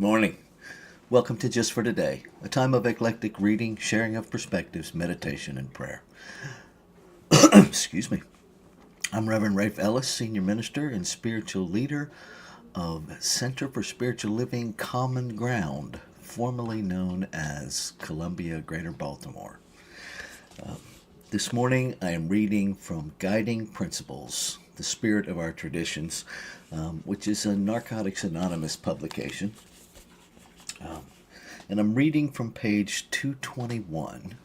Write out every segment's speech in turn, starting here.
Morning. Welcome to Just for Today, a time of eclectic reading, sharing of perspectives, meditation, and prayer. Excuse me. I'm Reverend Rafe Ellis, Senior Minister and Spiritual Leader of Center for Spiritual Living Common Ground, formerly known as Columbia Greater Baltimore. This morning I am reading from Guiding Principles, the Spirit of Our Traditions, which is a Narcotics Anonymous publication. And I'm reading from page 221.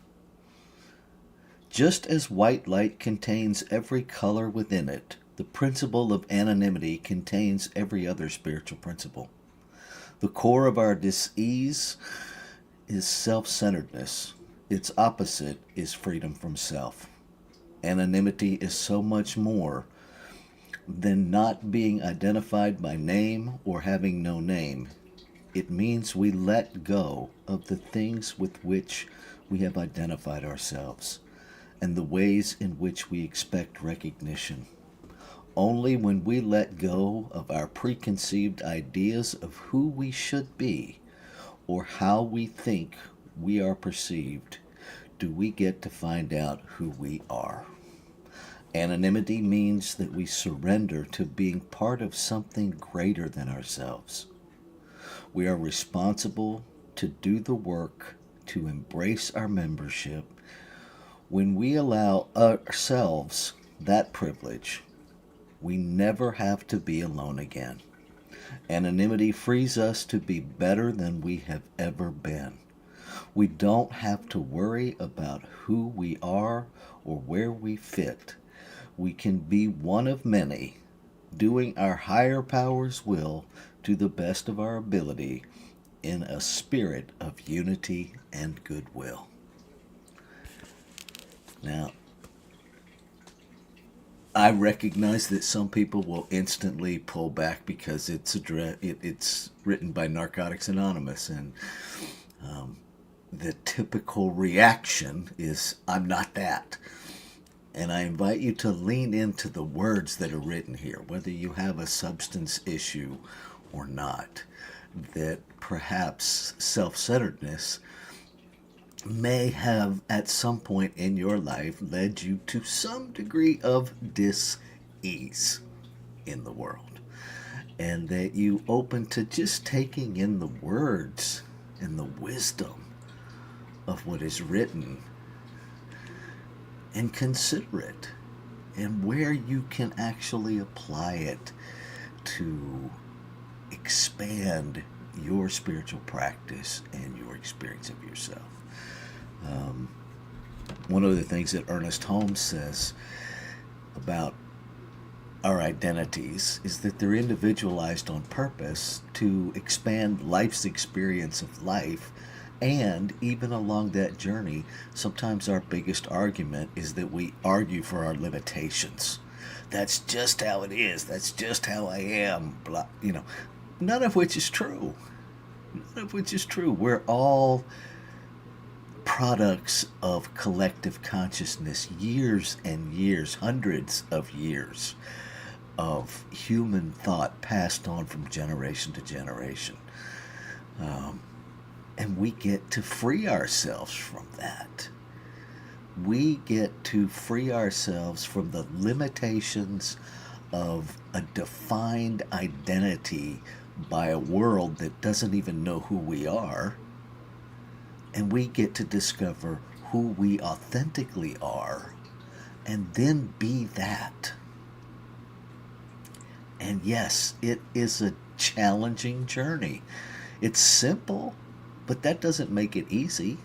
Just as white light contains every color within it, the principle of anonymity contains every other spiritual principle. The core of our dis-ease is self-centeredness. Its opposite is freedom from self. Anonymity is so much more than not being identified by name or having no name. It means we let go of the things with which we have identified ourselves and the ways in which we expect recognition. Only when we let go of our preconceived ideas of who we should be or how we think we are perceived do we get to find out who we are. Anonymity means that we surrender to being part of something greater than ourselves. We are responsible to do the work to embrace our membership. When we allow ourselves that privilege, we never have to be alone again. Anonymity frees us to be better than we have ever been. We don't have to worry about who we are or where we fit. We can be one of many, doing our higher power's will to the best of our ability in a spirit of unity and goodwill. Now, I recognize that some people will instantly pull back because it's written by Narcotics Anonymous, and the typical reaction is, I'm not that. And I invite you to lean into the words that are written here, whether you have a substance issue or not, that perhaps self-centeredness may have at some point in your life led you to some degree of dis-ease in the world, and that you open to just taking in the words and the wisdom of what is written and consider it and where you can actually apply it to expand your spiritual practice and your experience of yourself. One of the things that Ernest Holmes says about our identities is that they're individualized on purpose to expand life's experience of life. And even along that journey, sometimes our biggest argument is that we argue for our limitations. That's just how it is. That's just how I am. Blah, none of which is true. None of which is true. We're all products of collective consciousness, years and years, hundreds of years of human thought passed on from generation to generation. And we get to free ourselves from that. We get to free ourselves from the limitations of a defined identity by a world that doesn't even know who we are. And we get to discover who we authentically are and then be that. And yes, it is a challenging journey. It's simple, but that doesn't make it easy.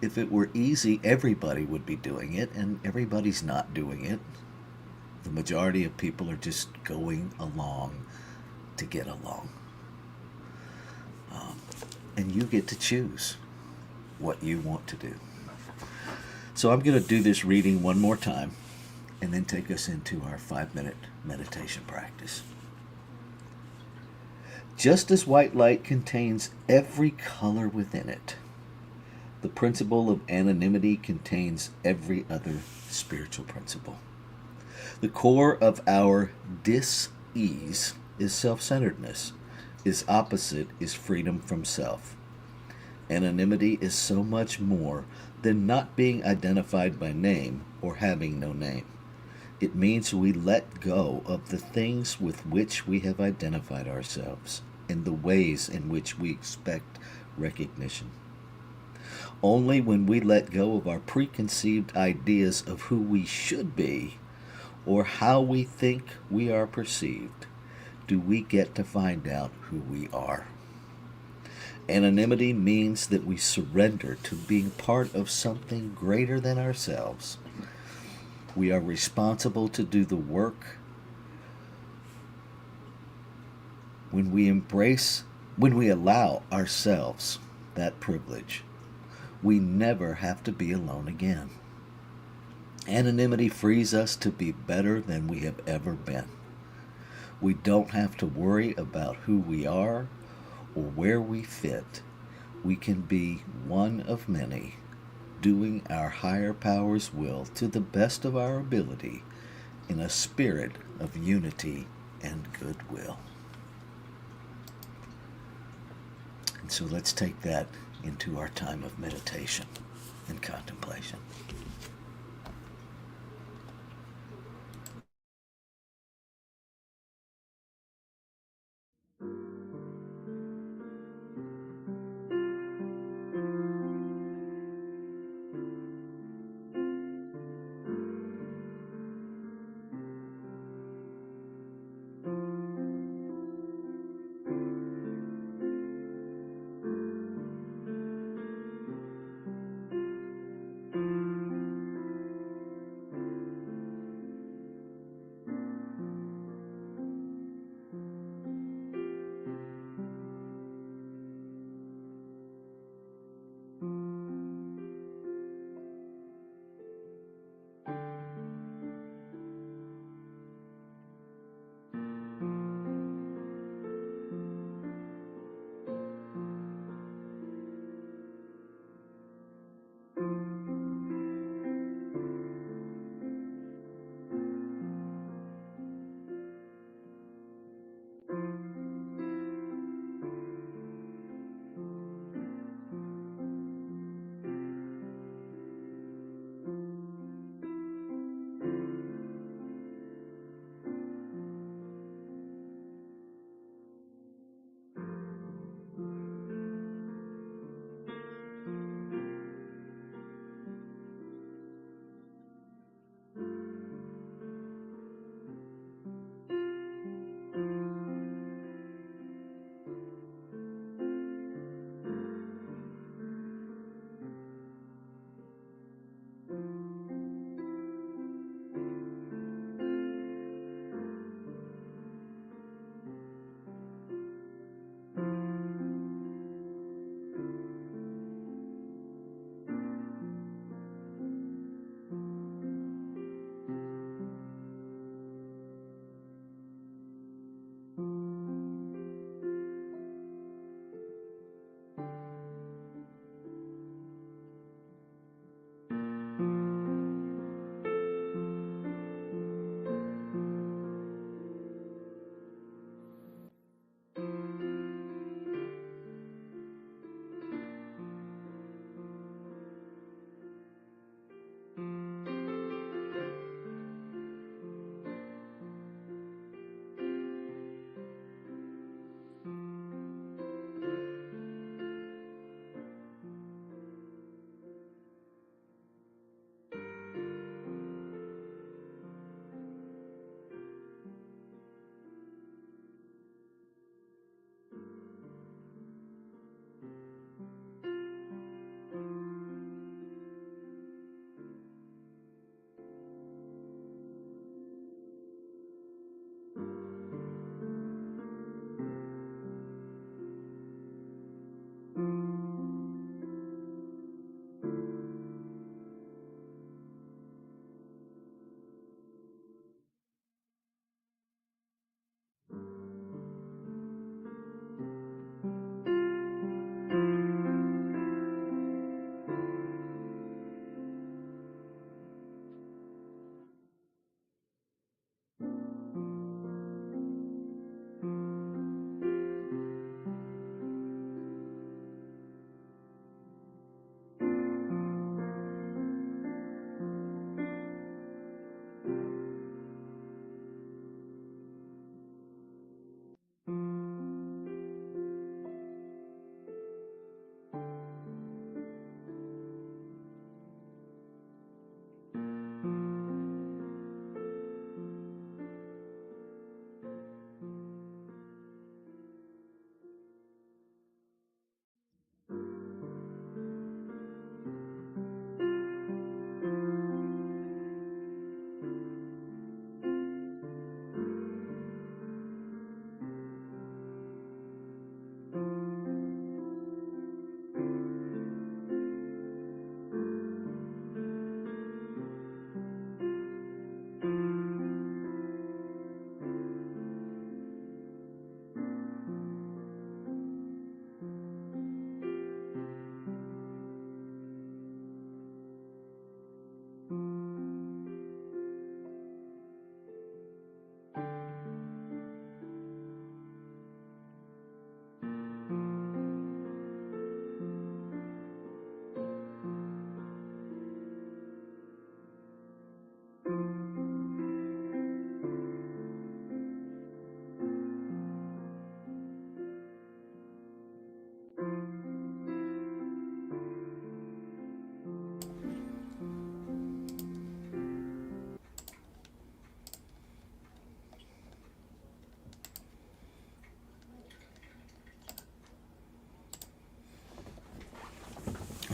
If it were easy, everybody would be doing it, and everybody's not doing it. The majority of people are just going along to get along. And you get to choose what you want to do. So I'm going to do this reading one more time and then take us into our 5-minute meditation practice. Just as white light contains every color within it, the principle of anonymity contains every other spiritual principle. The core of our dis-ease is self-centeredness. Its opposite is freedom from self. Anonymity is so much more than not being identified by name or having no name. It means we let go of the things with which we have identified ourselves and the ways in which we expect recognition. Only when we let go of our preconceived ideas of who we should be or how we think we are perceived do we get to find out who we are. Anonymity means that we surrender to being part of something greater than ourselves. We are responsible to do the work. When we allow ourselves that privilege, we never have to be alone again. Anonymity frees us to be better than we have ever been. We don't have to worry about who we are or where we fit. We can be one of many, doing our higher power's will to the best of our ability in a spirit of unity and goodwill. And so let's take that into our time of meditation and contemplation.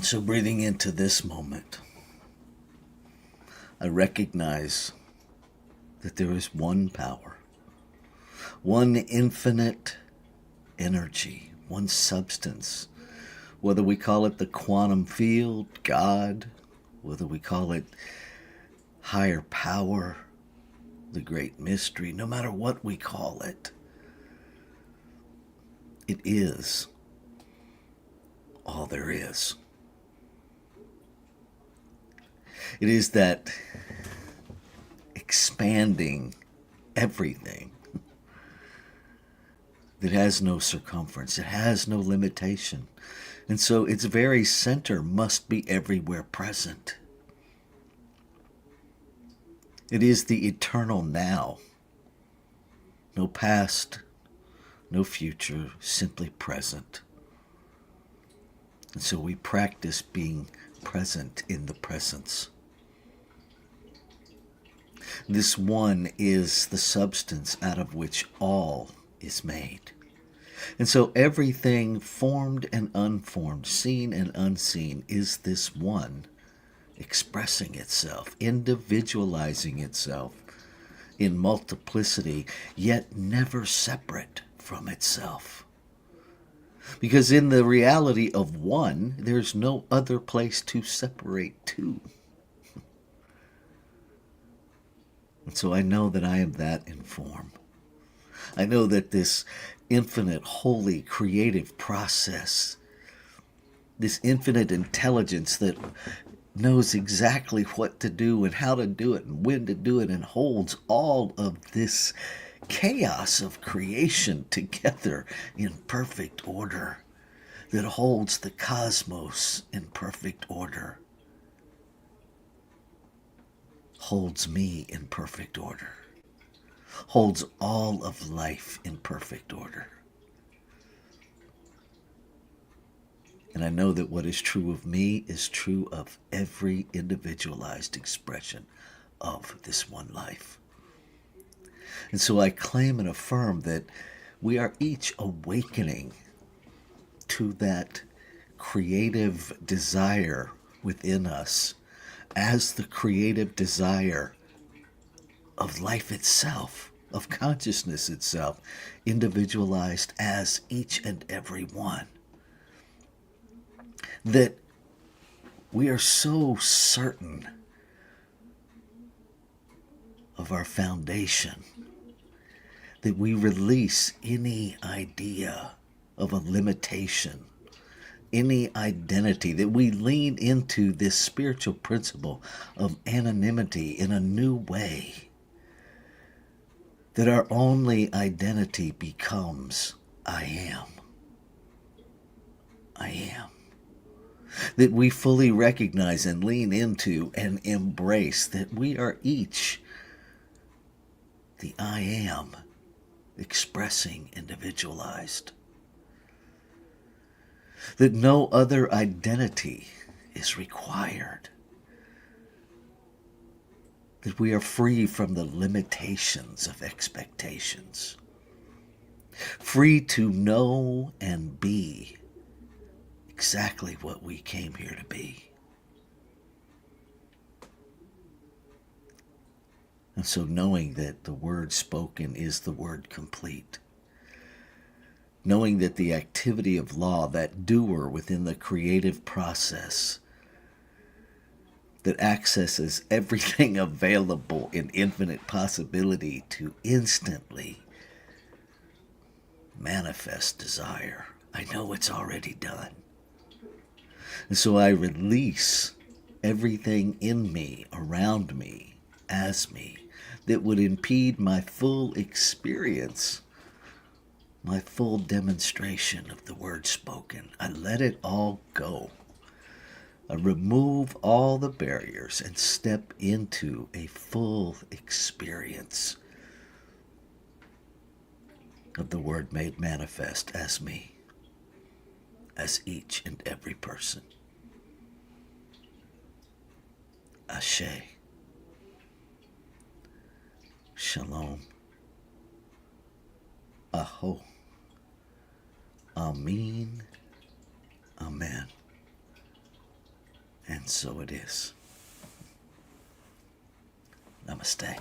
So breathing into this moment, I recognize that there is one power, one infinite energy, one substance, whether we call it the quantum field, God, whether we call it higher power, the great mystery, no matter what we call it, it is all there is. It is that expanding everything that has no circumference, it has no limitation. And so its very center must be everywhere present. It is the eternal now. No past, no future, simply present. And so we practice being present in the presence. This one is the substance out of which all is made. And so everything formed and unformed, seen and unseen, is this one expressing itself, individualizing itself in multiplicity, yet never separate from itself. Because in the reality of one, there's no other place to separate to. And so I know that I am that in form. I know that this infinite, holy, creative process, this infinite intelligence that knows exactly what to do and how to do it and when to do it and holds all of this chaos of creation together in perfect order, that holds the cosmos in perfect order, holds me in perfect order, holds all of life in perfect order. And I know that what is true of me is true of every individualized expression of this one life. And so I claim and affirm that we are each awakening to that creative desire within us as the creative desire of life itself, of consciousness itself, individualized as each and every one. That we are so certain of our foundation that we release any idea of a limitation, any identity, that we lean into this spiritual principle of anonymity in a new way, that our only identity becomes I am. I am. That we fully recognize and lean into and embrace that we are each the I am expressing individualized. That no other identity is required. That we are free from the limitations of expectations. Free to know and be exactly what we came here to be. And so knowing that the word spoken is the word complete. Knowing that the activity of law, that doer within the creative process, that accesses everything available in infinite possibility to instantly manifest desire. I know it's already done. And so I release everything in me, around me, as me, that would impede my full experience, my full demonstration of the word spoken. I let it all go. I remove all the barriers and step into a full experience of the word made manifest as me, as each and every person. Ashe. Shalom. Aho. Amin. Amen. And so it is. Namaste.